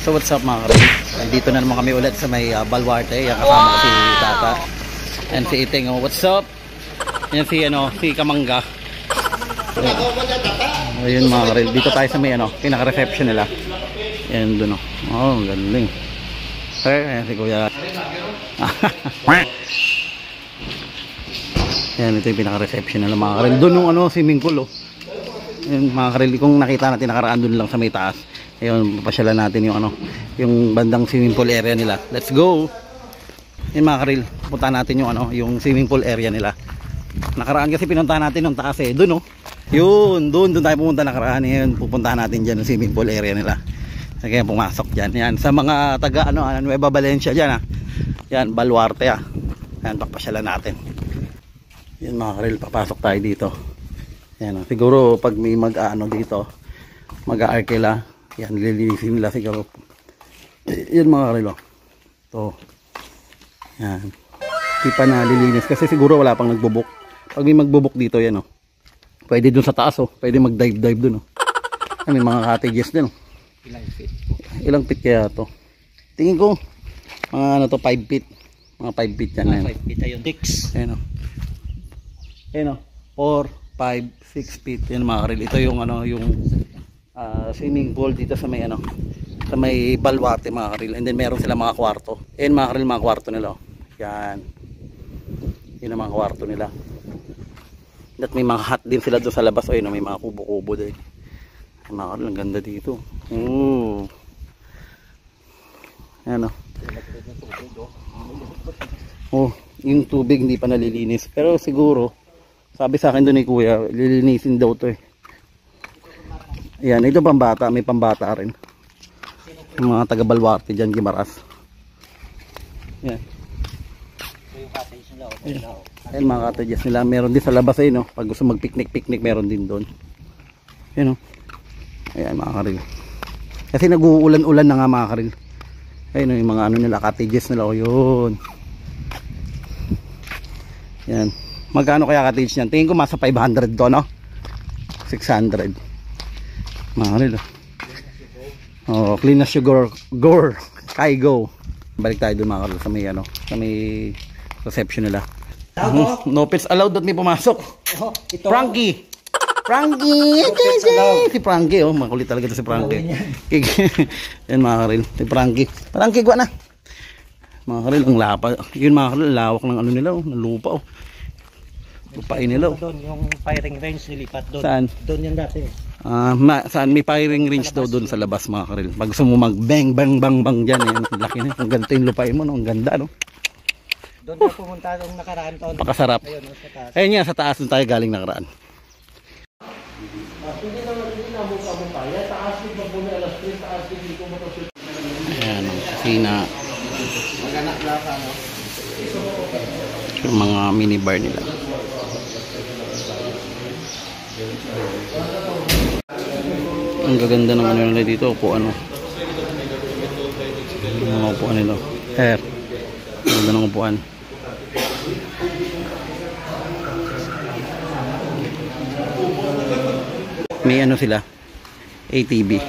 So what's up mga karil? Dito na naman kami ulit sa may Baluarte. Yan kasama ko si Tata and si Iting. Oh, what's up? Yan si Kamangga. Ayun mga karil. Dito tayo sa may pinaka-reception nila. Yan doon oh. Oh, galing. Ayan si Kuya. Yan, ito yung pinaka-reception nila mga karil. Doon yung swimming pool oh. Yan mga karil, kung nakita natin nakaraan doon lang sa may taas. Ayun, papasyalan natin yung bandang swimming pool area nila. Let's go. Yan mga karil, puntahan natin yung swimming pool area nila. Nakaraan kasi pinuntahan natin yung taas eh. Doon oh. Yun, doon tayo pumunta nakaraan. Yun, pupuntahan natin diyan yung swimming pool area nila. Kaya pumasok diyan. Yan, sa mga taga Nueva Valencia diyan ah. Yan, Baluarte ah. Yan, papasyalan natin. Yan mga karil, papasok tayo dito. Yan, siguro pag may dito, mag-aarkila. Yan, lilinisin nila siguro. Yan mga karilo. Ito. Yan. Di pa na lilinis kasi siguro wala pang nagbubuk. Pag may magbubuk dito, yan pwede dun sa taas pwede mag-dive dun may mga cottages din Ilang feet? Ilang feet kaya to? Tingin ko, mga 5 feet. Mga 5 feet yan. 5 feet ayun. 6. Ayan Ayan 4, 5, 6 feet. Yan mga karil. Ito yung yung swimming pool dito sa may sa may Baluarte mga karil. And then meron sila mga kwarto. Ayan mga karil, mga kwarto nila yan. Yan ang mga kwarto nila. At may mga hut din sila doon sa labas. Ayun may mga kubo-kubo din. Mga karil, ang ganda dito. Ayan yung tubig hindi pa nalilinis. Pero siguro sabi sa akin doon ni Kuya, lilinisin daw to Ayan, ito pambata, may pambata rin. Yung mga taga Baluarte dyan, Gimaras. Ayan. Ayan mga cottages nila. Meron din sa labas pag gusto mag-picnic, meron din doon. Ayan Ayan mga karil. Kasi nag-uulan-ulan na nga mga karil. Ayan yung mga nila, cottages nila. Yun. Ayan. Magkano kaya cottage niyan? Tingin ko masa 500 to 600. Mga karil clean as you go. Go. Balik tayo doon mga karil sa may sa may reception nila. No pets allowed at may pumasok. Frankie si Frankie makulit talaga ito si Frankie. Yan mga karil, si Frankie gwa na mga karil, ang lapa yun mga karil, lawak ng nila ng lupa lupain nila doon yung firing range nilipat doon. Saan? Doon yan dati saan may firing range daw doon sa labas mga karil. Pag gusto mo mag bang dyan laki na, ang ganda yung lupain mo ang ganda doon tayo pumunta nung nakaraan taon. Pakasarap. Ayun nga, sa taas doon tayo galing nakaraan. Ayan, ang kusina. Yung mga minibar nila. Ang gaganda ng nila dito. Upuan yung mga upuan nila. Hair. Ang ganda ng upuan. May sila ATV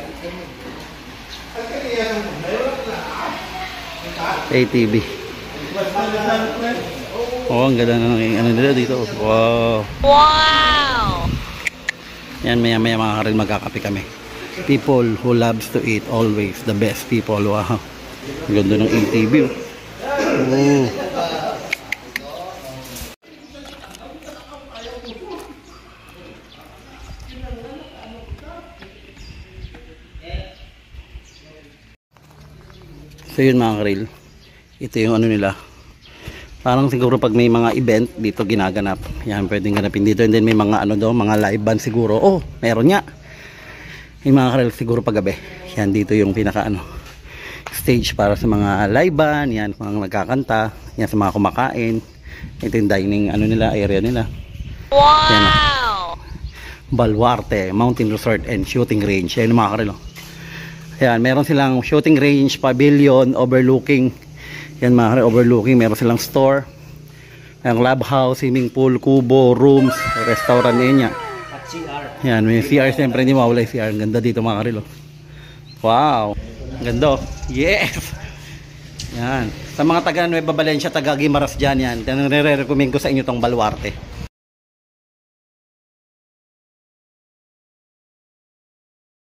ang ganda ng nila dito. Wow yan, maya mga karil magkakape kami. People who loves to eat always the best people. Wow, ang ganda ng ATV So yun mga karil, ito yung nila. Parang siguro pag may mga event dito ginaganap. Yan, pwedeng ganapin dito. And then may mga mga live band siguro. Meron nga. Yung mga karil siguro paggabi. Yan, dito yung pinaka stage para sa mga live band. Yan, mga nagkakanta. Yan, sa mga kumakain. Ito yung dining nila, area nila. Wow! Yan, Baluarte Mountain Resort and Shooting Range. Yan mga karil. Yan, meron silang shooting range, pavilion, overlooking. Yan mga karil, overlooking. Meron silang store. Ang lab house, swimming pool, kubo, rooms, restaurant yan. At CR. Yan, may CR. Siyempre hindi mawala yung CR. Ang ganda dito mga karil. Wow. Ganda. Yes. Yan. Sa mga taga Nueva Valencia, taga Guimaras dyan yan. Nire-recommend ko sa inyo tong Baluarte.